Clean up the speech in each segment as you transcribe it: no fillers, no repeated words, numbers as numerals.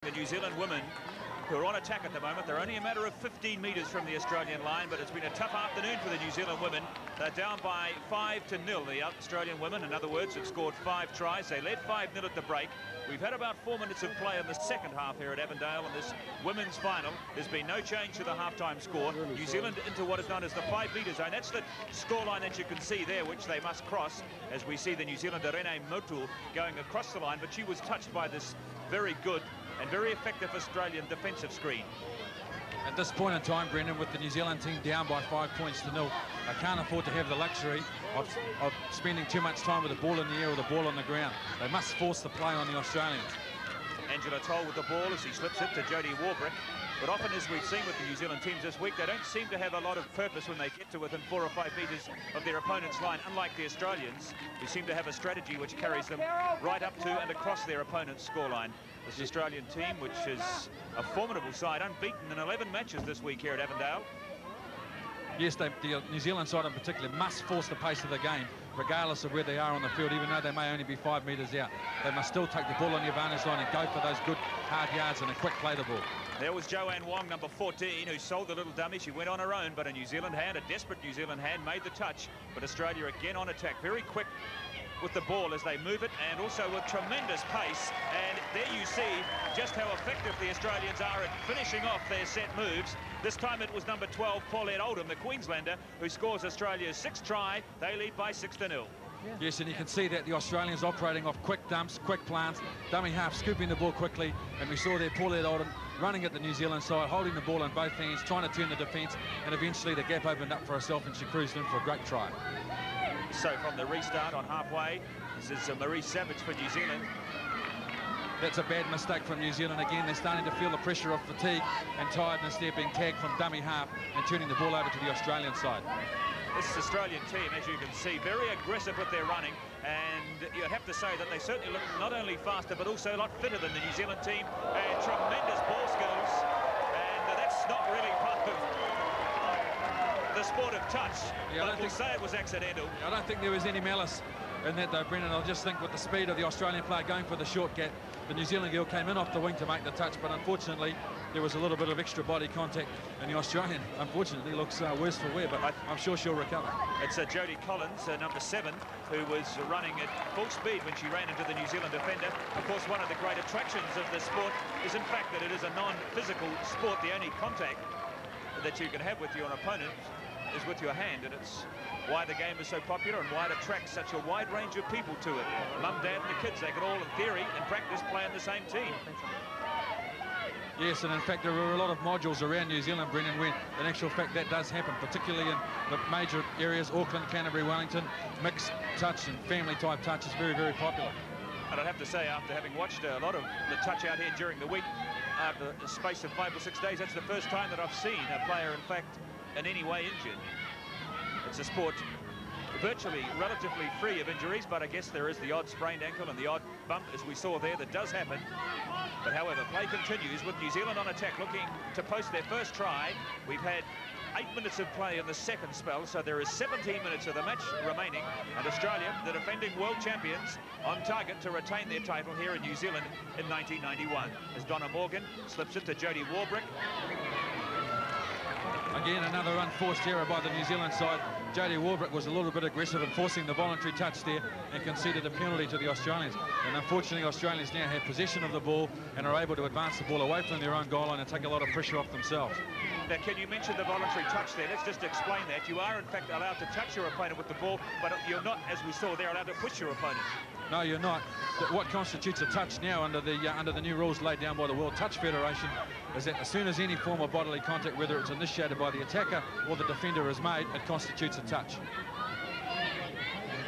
The New Zealand women who are on attack at the moment. They're only a matter of 15 metres from the Australian line, but it's been a tough afternoon for the New Zealand women. They're down by 5-0. The Australian women, in other words, have scored 5 tries. They led 5-0 at the break. We've had about 4 minutes of play in the second half here at Avondale in this women's final. There's been no change to the half-time score. New Zealand into what is known as the 5-metre zone. That's the scoreline that you can see there, which they must cross, as we see the New Zealander Rene Motul going across the line, but she was touched by this very good and very effective Australian defensive screen. At this point in time, Brendan, with the New Zealand team down by 5 points to 0, I can't afford to have the luxury of spending too much time with the ball in the air or the ball on the ground. They must force the play on the Australians. Angela Toll with the ball as he slips it to Jodie Warbrick. But often, as we've seen with the New Zealand teams this week, they don't seem to have a lot of purpose when they get to within 4 or 5 metres of their opponent's line, unlike the Australians, who seem to have a strategy which carries them right up to and across their opponent's scoreline. This Australian team, which is a formidable side, unbeaten in 11 matches this week here at Avondale. Yes, the New Zealand side in particular must force the pace of the game, regardless of where they are on the field, even though they may only be 5 metres out. They must still take the ball on the advantage line and go for those good hard yards and a quick play the ball. There was Joanne Wong, number 14, who sold the little dummy. She went on her own, but a New Zealand hand, a desperate New Zealand hand, made the touch. But Australia again on attack, very quick with the ball as they move it, and also with tremendous pace. And there you see just how effective the Australians are at finishing off their set moves. This time it was number 12, Paulette Oldham, the Queenslander, who scores Australia's 6th try. They lead by 6-0. Yes, and you can see that the Australians operating off quick dumps, quick plants, dummy half, scooping the ball quickly, and we saw there Paulette Oldham running at the New Zealand side, holding the ball in both hands, trying to turn the defence, and eventually the gap opened up for herself and she cruised in for a great try. So from the restart on halfway, this is Marie Savage for New Zealand. That's a bad mistake from New Zealand again. They're starting to feel the pressure of fatigue and tiredness there, being tagged from dummy half and turning the ball over to the Australian side. This Australian team, as you can see, very aggressive with their running, and you'd have to say that they certainly look not only faster but also a lot fitter than the New Zealand team, and tremendous ball skills, and that's not really part of the sport of touch, but we'll say it was accidental. I don't think there was any malice in that though, Brendan. I just think with the speed of the Australian player going for the short gap, the New Zealand girl came in off the wing to make the touch, but unfortunately there was a little bit of extra body contact, and the Australian unfortunately looks worse for wear, but I'm sure she'll recover. It's Jodie Collins, number 7, who was running at full speed when she ran into the New Zealand defender. Of course, one of the great attractions of this sport is in fact that it is a non-physical sport. The only contact that you can have with your opponent is with your hand, and it's why the game is so popular and why it attracts such a wide range of people to it. Mum, Dad and the kids, they could all, in theory and practice, play in the same team. Yes, and in fact there were a lot of modules around New Zealand, Brendan, when in actual fact that does happen, particularly in the major areas, Auckland, Canterbury, Wellington. Mixed touch and family type touch is very, very popular. And I'd have to say, after having watched a lot of the touch out here during the week, after the space of 5 or 6 days, that's the first time that I've seen a player, in fact, in any way injured. It's a sport virtually relatively free of injuries, but I guess there is the odd sprained ankle and the odd bump, as we saw there, that does happen. But however, play continues with New Zealand on attack, looking to post their first try. We've had 8 minutes of play in the second spell, so there is 17 minutes of the match remaining, and Australia, the defending world champions, on target to retain their title here in New Zealand in 1991. As Donna Morgan slips it to Jodie Warbrick. Again, another unforced error by the New Zealand side. Jodie Warbrick was a little bit aggressive in forcing the voluntary touch there and conceded a penalty to the Australians. And unfortunately, Australians now have possession of the ball and are able to advance the ball away from their own goal line and take a lot of pressure off themselves. Now, can you mention the voluntary touch there? Let's just explain that. You are, in fact, allowed to touch your opponent with the ball, but you're not, as we saw there, allowed to push your opponent. No, you're not. What constitutes a touch now under the new rules laid down by the World Touch Federation is that as soon as any form of bodily contact, whether it's initiated by the attacker or the defender, is made, it constitutes a touch.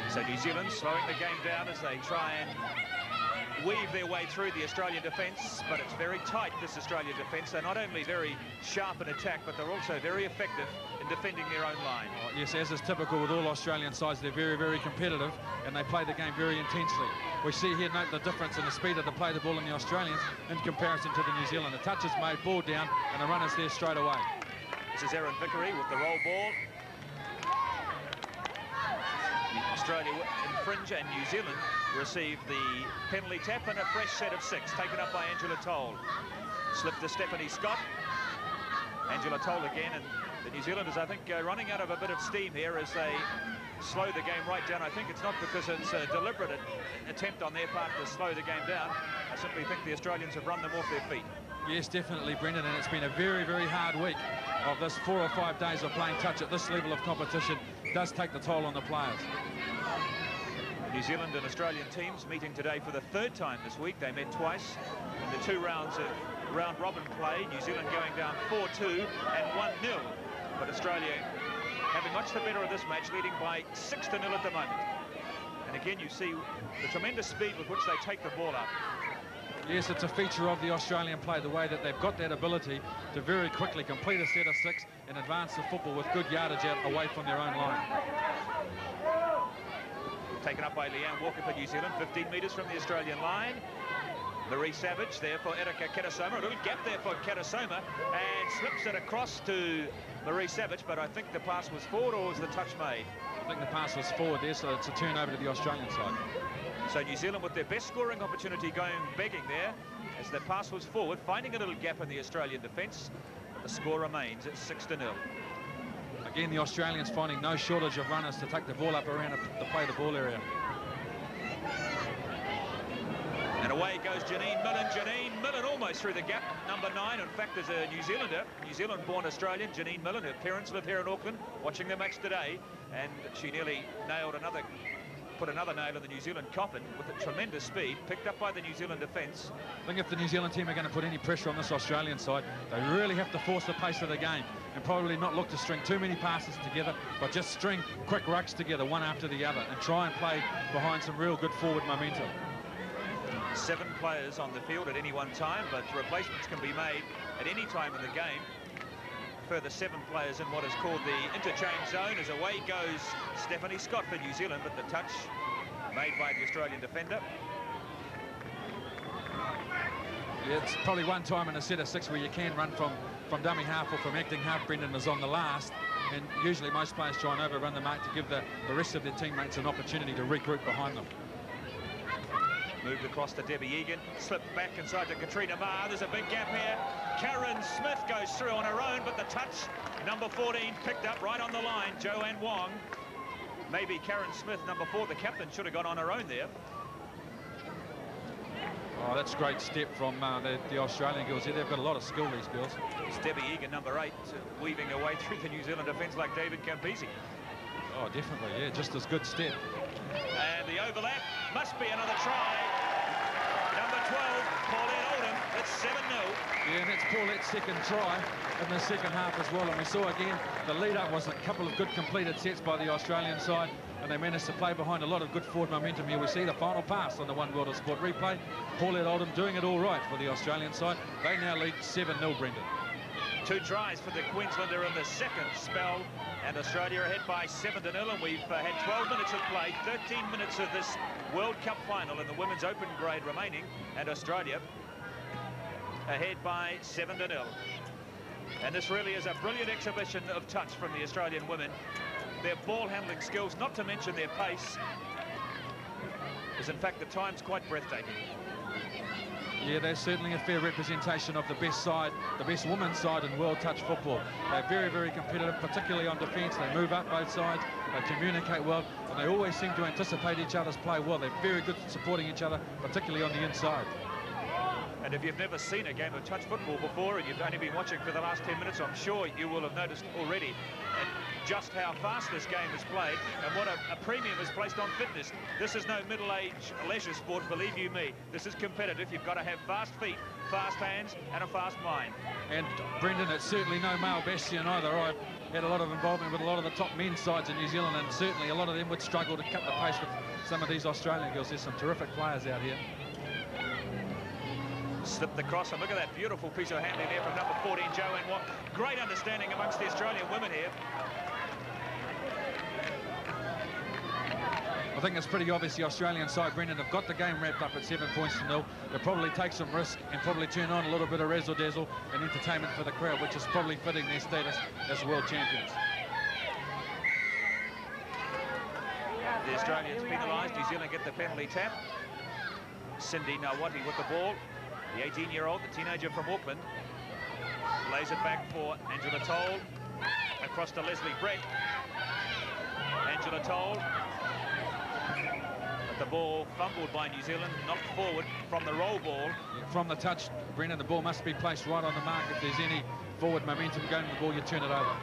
So New Zealand slowing the game down as they try and weave their way through the Australian defence, but it's very tight, this Australian defence. They're not only very sharp in attack, but they're also very effective in defending their own line. Oh, yes, as is typical with all Australian sides, they're very, very competitive and they play the game very intensely. We see here, note the difference in the speed of the play the ball in the Australians in comparison to the New Zealand. The touch is made, ball down, and the runner's there straight away. This is Erin Vickery with the roll ball. Australia infringe and New Zealand receive the penalty tap, and a fresh set of 6 taken up by Angela Toll. Slip to Stephanie Scott. Angela Toll again, and the New Zealanders, I think, running out of a bit of steam here as they slow the game right down. I think it's not because it's a deliberate attempt on their part to slow the game down. I simply think the Australians have run them off their feet. Yes, definitely, Brendan, and it's been a very, very hard week of this 4 or 5 days of playing touch at this level of competition. It does take the toll on the players. New Zealand and Australian teams meeting today for the 3rd time this week. They met twice in the 2 rounds of round-robin play. New Zealand going down 4-2 and 1-0, but Australia having much the better of this match, leading by 6-0 at the moment. And again, you see the tremendous speed with which they take the ball up. Yes, it's a feature of the Australian play, the way that they've got that ability to very quickly complete a set of 6 and advance the football with good yardage out away from their own line. Taken up by Leanne Walker for New Zealand, 15 metres from the Australian line. Marie Savage there for Erika Ketasoma. A little gap there for Ketasoma, and slips it across to Marie Savage, but I think the pass was forward, or was the touch made? I think the pass was forward there, so it's a turnover to the Australian side. So New Zealand with their best scoring opportunity going begging there, as the pass was forward, finding a little gap in the Australian defence. The score remains at 6-0. Again, the Australians finding no shortage of runners to take the ball up around the play the ball area. And away goes Janine Millen. Janine Millen almost through the gap, number 9. In fact, as a New Zealander, New Zealand-born Australian, Janine Millen, her parents live here in Auckland, watching the match today, and she nearly put another nail in the New Zealand coffin with a tremendous speed, picked up by the New Zealand defence. I think if the New Zealand team are going to put any pressure on this Australian side, they really have to force the pace of the game and probably not look to string too many passes together, but just string quick rucks together one after the other and try and play behind some real good forward momentum. 7 players on the field at any one time, but replacements can be made at any time in the game. Further 7 players in what is called the interchange zone, as away goes Stephanie Scott for New Zealand, but the touch made by the Australian defender. Yeah, it's probably one time in a set of 6 where you can run from dummy half or from acting half. Brendan is on the last, and usually most players try and overrun the mark to give the rest of their teammates an opportunity to regroup behind them. Moved across to Debbie Egan, slipped back inside to Katrina Maher. There's a big gap here. Karen Smith goes through on her own, but the touch, number 14, picked up right on the line, Joanne Wong. Maybe Karen Smith, number 4, the captain, should have gone on her own there. Oh, that's a great step from the Australian girls here. They've got a lot of skill, these girls. It's Debbie Egan, number 8, weaving her way through the New Zealand defence like David Campisi. Oh, definitely, yeah, just as good step. And the overlap must be another try. Number 12, Paulette Oldham. It's 7-0. Yeah, and that's Paulette's second try in the second half as well. And we saw again the lead-up was a couple of good completed sets by the Australian side, and they managed to play behind a lot of good forward momentum here. We see the final pass on the One World of Sport replay. Paulette Oldham doing it all right for the Australian side. They now lead 7-0, Brendan. 2 tries for the Queenslander in the second spell, and Australia ahead by 7-0, and we've had 12 minutes of play, 13 minutes of this World Cup final in the women's open grade remaining, and Australia ahead by 7-0. And this really is a brilliant exhibition of touch from the Australian women. Their ball handling skills, not to mention their pace, is in fact at times quite breathtaking. Yeah, they're certainly a fair representation of the best side, the best women's side in world touch football. They're very, very competitive, particularly on defence. They move up both sides, they communicate well, and they always seem to anticipate each other's play well. They're very good at supporting each other, particularly on the inside. And if you've never seen a game of touch football before and you've only been watching for the last 10 minutes, I'm sure you will have noticed already just how fast this game is played and what a premium is placed on fitness. This is no middle-aged leisure sport, believe you me. This is competitive. You've got to have fast feet, fast hands and a fast mind. And Brendan, it's certainly no male bastion either. I've had a lot of involvement with a lot of the top men's sides in New Zealand, and certainly a lot of them would struggle to cut the pace with some of these Australian girls. There's some terrific players out here. Slipped the cross, and look at that beautiful piece of handling there from number 14, Joanne Watt. Great understanding amongst the Australian women here. I think it's pretty obvious the Australian side, Brendan, have got the game wrapped up at 7 points to 0. They'll probably take some risk and probably turn on a little bit of razzle-dazzle and entertainment for the crowd, which is probably fitting their status as world champions. The Australians penalised. New Zealand get the penalty tap. Cindy Nawati with the ball. The 18-year-old, the teenager from Auckland, lays it back for Angela Toll. Across to Leslie Brett. Angela Toll. But the ball fumbled by New Zealand, knocked forward from the roll ball. Yeah, from the touch, Brendan, the ball must be placed right on the mark. If there's any forward momentum going to the ball, you turn it over.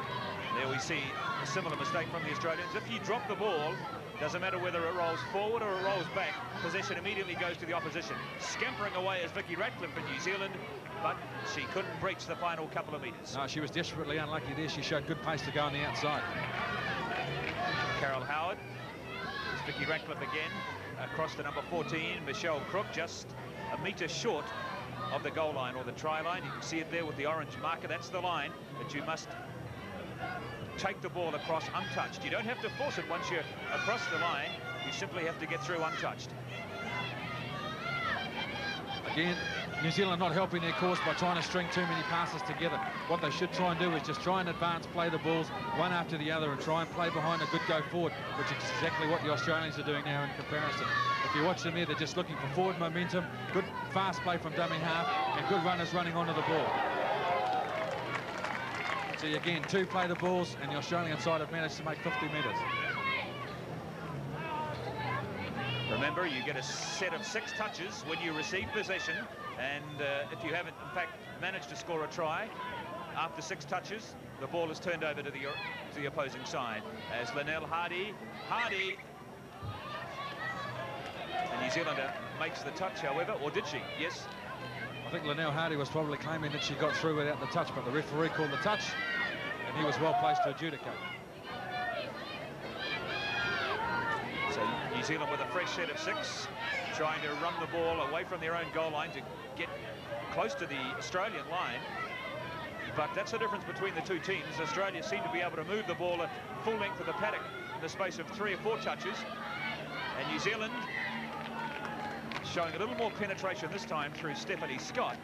There we see a similar mistake from the Australians. If you drop the ball, doesn't matter whether it rolls forward or it rolls back, possession immediately goes to the opposition. Scampering away is Vicky Ratcliffe for New Zealand, but she couldn't breach the final couple of metres. No, she was desperately unlucky there. She showed good pace to go on the outside. Carol Howard. It's Vicky Ratcliffe again. Across to number 14, Michelle Crook, just a metre short of the goal line or the try line. You can see it there with the orange marker. That's the line that you must take the ball across untouched. You don't have to force it once you're across the line. You simply have to get through untouched. Again, New Zealand not helping their cause by trying to string too many passes together. What they should try and do is just try and advance, play the balls one after the other, and try and play behind a good go forward, which is exactly what the Australians are doing now in comparison. If you watch them there, they're just looking for forward momentum, good fast play from dummy half, and good runners running onto the ball. So again, two play the balls, and the Australian side have managed to make 50 metres. Remember, you get a set of 6 touches when you receive possession, and if you haven't, in fact, managed to score a try, after 6 touches, the ball is turned over to the opposing side. As Linnell Hardy, the New Zealander makes the touch, however, or did she? Yes. I think Linnell Hardy was probably claiming that she got through without the touch, but the referee called the touch, and he was well placed to adjudicate. So New Zealand with a fresh set of 6, trying to run the ball away from their own goal line to get close to the Australian line. But that's the difference between the two teams. Australia seem to be able to move the ball at full length of the paddock in the space of 3 or 4 touches. And New Zealand showing a little more penetration this time through Stephanie Scott.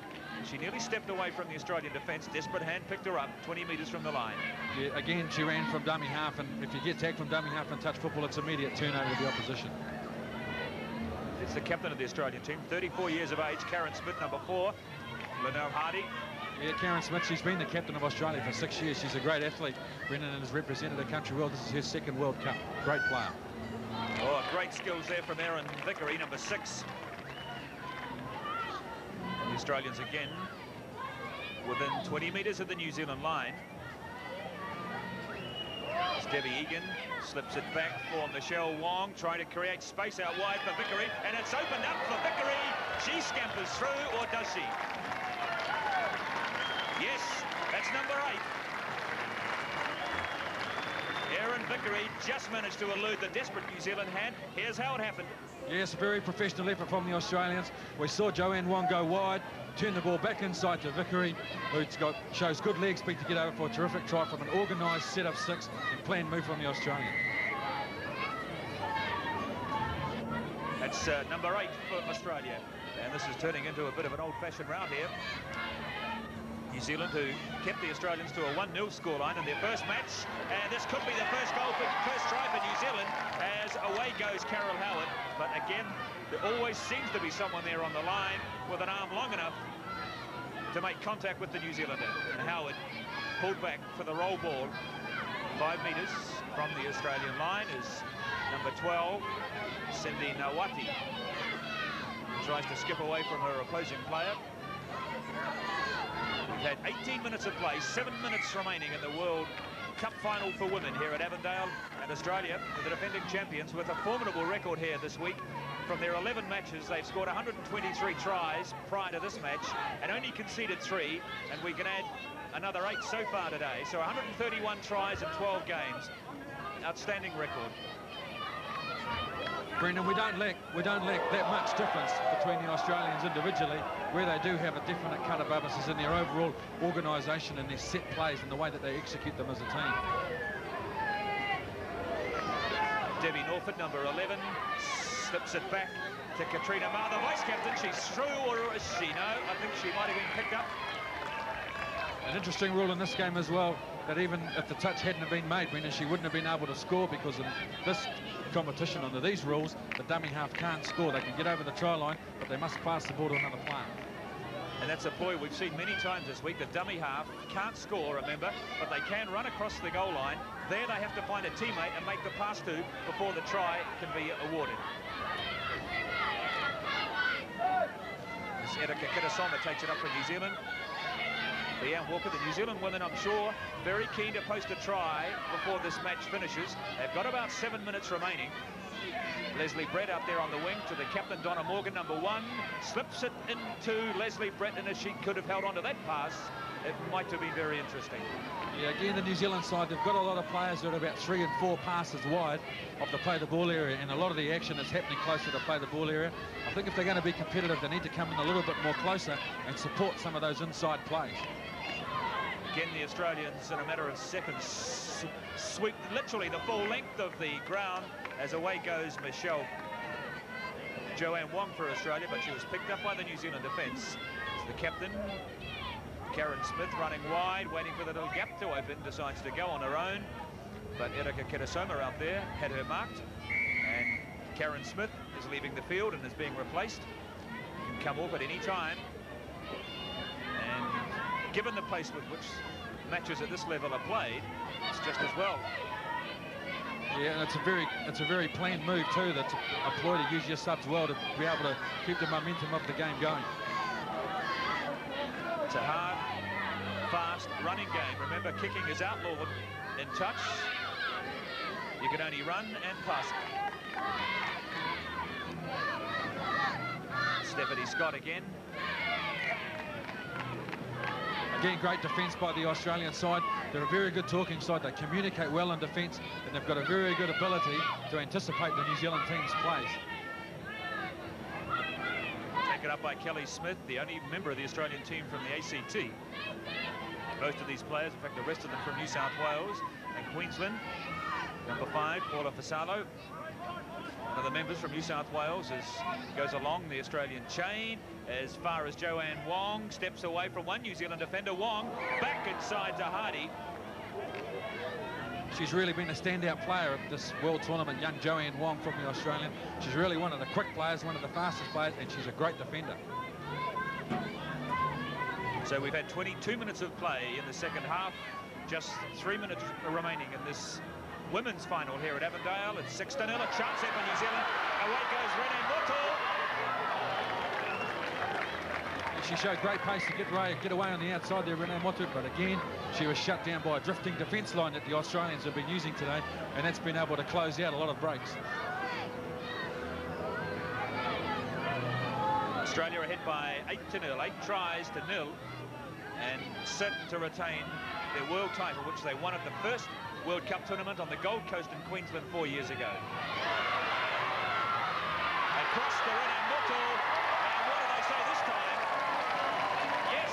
She nearly stepped away from the Australian defence. Desperate hand picked her up 20 metres from the line. Yeah, again, she ran from dummy half, and if you get tagged from dummy half and touch football, it's immediate turnover to the opposition. It's the captain of the Australian team, 34 years of age, Karen Smith, number 4, Linnell Hardy. Yeah, Karen Smith, she's been the captain of Australia for 6 years. She's a great athlete. Brendan has represented her country well. This is her 2nd World Cup. Great player. Oh, great skills there from Erin Vickery, number 6. The Australians again within 20 metres of the New Zealand line. As Debbie Egan slips it back for Michelle Wong, trying to create space out wide for Vickery, and it's opened up for Vickery. She scampers through, or does she? Yes, that's number 8. Erin Vickery just managed to elude the desperate New Zealand hand. Here's how it happened. Yes, a very professional effort from the Australians. We saw Joanne Wong go wide, turn the ball back inside to Vickery, who shows good leg speed to get over for a terrific try from an organised set of 6 and planned move from the Australian. That's number 8 for Australia. And this is turning into a bit of an old-fashioned round here. New Zealand, who kept the Australians to a 1-0 scoreline in their first match, and this could be the first try for New Zealand, as away goes Carol Howard. But again, there always seems to be someone there on the line with an arm long enough to make contact with the New Zealander. And Howard pulled back for the roll ball 5 metres from the Australian line is number 12, Cindy Nawati. Tries to skip away from her opposing player. We've had 18 minutes of play, 7 minutes remaining in the World Cup final for women here at Avondale, and Australia, the defending champions, with a formidable record here this week. From their 11 matches, they've scored 123 tries prior to this match and only conceded 3, and we can add another 8 so far today. So 131 tries in 12 games. Outstanding record. Brendan, we don't lack that much difference between the Australians individually. Where they do have a definite cut above us is in their overall organisation and their set plays and the way that they execute them as a team. Debbie Norford, number 11, slips it back to Katrina Maher, the vice-captain. She's through, or is she? No, I think she might have been picked up. An interesting rule in this game as well, that even if the touch hadn't been made, Brendan, she wouldn't have been able to score, because in this competition under these rules, the dummy half can't score. They can get over the try line, but they must pass the ball to another player. And that's a ploy we've seen many times this week. The dummy half can't score, remember, but they can run across the goal line. There they have to find a teammate and make the pass to before the try can be awarded. It's Erika Kitasoma takes it up for New Zealand. Leanne Walker, the New Zealand women, I'm sure, very keen to post a try before this match finishes. They've got about 7 minutes remaining. Leslie Brett out there on the wing to the captain, Donna Morgan, #1. Slips it into Leslie Brett, and if she could have held on to that pass, it might have been very interesting. Yeah, again, the New Zealand side, they've got a lot of players that are about 3 and 4 passes wide of the play the ball area, and a lot of the action is happening closer to the play the ball area. I think if they're going to be competitive, they need to come in a little bit more closer and support some of those inside plays. Again, the Australians, in a matter of seconds, sweep literally the full length of the ground as away goes Michelle. Joanne Wong for Australia, but she was picked up by the New Zealand defence. It's the captain, Karen Smith, running wide, waiting for the little gap to open, decides to go on her own. But Erika Kitasoma out there had her marked, and Karen Smith is leaving the field and is being replaced. Can come off at any time. And given the pace with which matches at this level are played, it's just as well. Yeah, and it's a very planned move too. That's a ploy to use your subs well to be able to keep the momentum of the game going. It's a hard, fast running game. Remember, kicking is outlawed in touch. You can only run and pass it. Stephanie Scott again. Again, great defence by the Australian side. They're a very good talking side. They communicate well in defence, and they've got a very good ability to anticipate the New Zealand team's plays. Taken up by Kelly Smith, the only member of the Australian team from the ACT. Most of these players, in fact, the rest of them from New South Wales and Queensland. #5, Paula Fasalo. One of the members from New South Wales goes along the Australian chain as far as Joanne Wong, steps away from one New Zealand defender. Wong back inside to Hardy. She's really been a standout player at this World Tournament, young Joanne Wong from the Australian. She's really one of the quick players, one of the fastest players, and she's a great defender. So we've had 22 minutes of play in the second half, just 3 minutes remaining in this women's final here at Avondale. It's 6-0, a chance here for New Zealand. Away goes Renee Moto. She showed great pace to get away on the outside there, Renee Motu, but again, she was shut down by a drifting defence line that the Australians have been using today, and that's been able to close out a lot of breaks. Australia ahead by 8-0, 8 tries to 0, and certain to retain their world title, which they won at the first World Cup tournament on the Gold Coast in Queensland 4 years ago. Across the Renee Moto, and what do they say this time? Yes,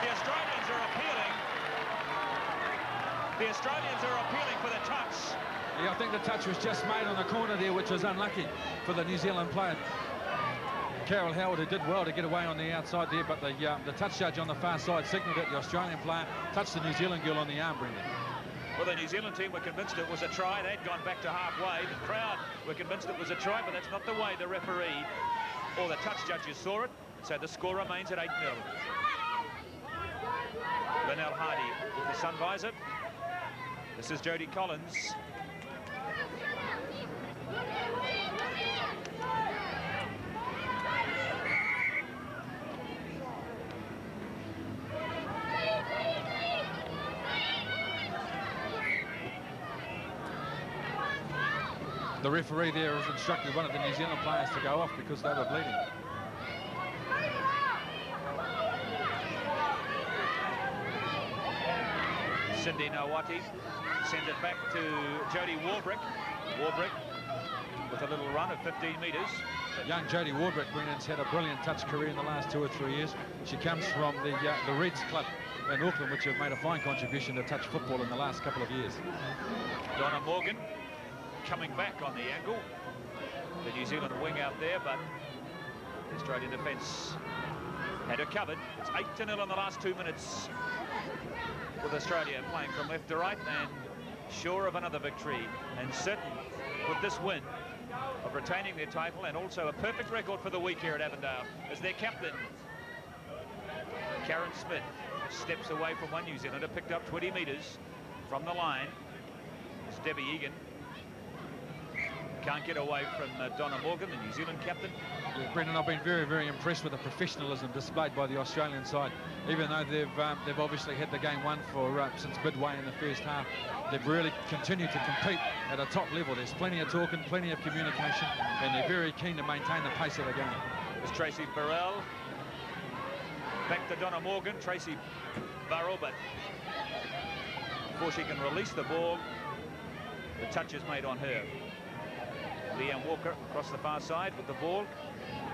the Australians are appealing. The Australians are appealing for the touch. Yeah, I think the touch was just made on the corner there, which was unlucky for the New Zealand player. Carol Howard, who did well to get away on the outside there, but the touch judge on the far side signalled that the Australian player touched the New Zealand girl on the arm, Brendan. Well, the New Zealand team were convinced it was a try. They'd gone back to halfway. The crowd were convinced it was a try, but that's not the way the referee or the touch judges saw it. So the score remains at 8-0. Linnell Hardy with the sun visor. This is Jodie Collins. The referee there has instructed one of the New Zealand players to go off because they were bleeding. Cindy Nawati sends it back to Jodie Warbrick. Warbrick with a little run of 15 metres. Young Jodie Warbrick, Brendan's had a brilliant touch career in the last 2 or 3 years. She comes from the Reds club in Auckland, which have made a fine contribution to touch football in the last couple of years. Donna Morgan coming back on the angle. The New Zealand wing out there, but the Australian defence Had her covered. It's 8-0 in the last 2 minutes, with Australia playing from left to right and sure of another victory, and certain with this win of retaining their title, and also a perfect record for the week here at Avondale, as their captain Karen Smith steps away from one New Zealander, picked up 20 metres from the line. It's Debbie Egan. Can't get away from Donna Morgan, the New Zealand captain. Yeah, Brendan, I've been very, very impressed with the professionalism displayed by the Australian side. Even though they've obviously had the game won for since midway in the first half, they've really continued to compete at a top level. There's plenty of talking, plenty of communication, and they're very keen to maintain the pace of the game. It's Tracy Burrell. Back to Donna Morgan. Tracy Burrell, but before she can release the ball, the touch is made on her. Leanne Walker across the far side with the ball.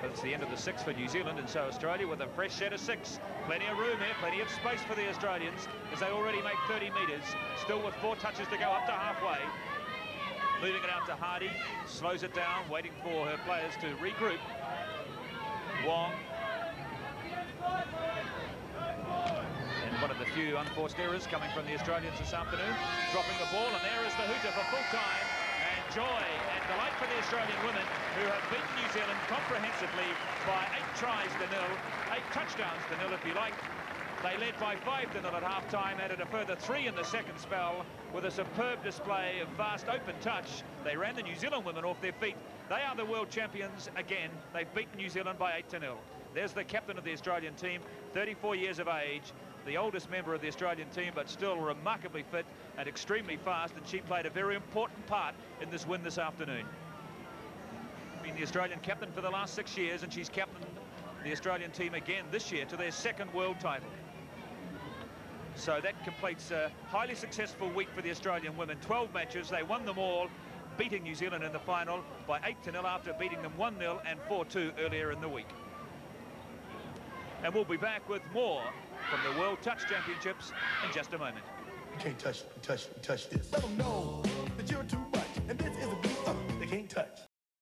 But it's the end of the 6 for New Zealand, and so Australia with a fresh set of 6. Plenty of room here, plenty of space for the Australians, as they already make 30 metres, still with 4 touches to go up to halfway. Moving it out to Hardy, slows it down, waiting for her players to regroup. Wong. And one of the few unforced errors coming from the Australians this afternoon. Dropping the ball, and there is the hooter for full time. And joy and delight for the Australian women, who have beaten New Zealand comprehensively by 8 tries to 0, 8 touchdowns to 0 if you like. They led by 5 to 0 at half-time, added a further 3 in the second spell with a superb display of fast open touch. They ran the New Zealand women off their feet. They are the world champions again. They've beaten New Zealand by 8 to 0. There's the captain of the Australian team, 34 years of age, the oldest member of the Australian team, but still remarkably fit and extremely fast, and she played a very important part in this win this afternoon. Been the Australian captain for the last 6 years, and she's captained the Australian team again this year to their 2nd world title. So that completes a highly successful week for the Australian women. 12 matches, they won them all, beating New Zealand in the final by 8 to 0 after beating them 1-0 and 4-2 earlier in the week. And we'll be back with more from the World Touch Championships in just a moment. You can't touch this. Let them know that you're too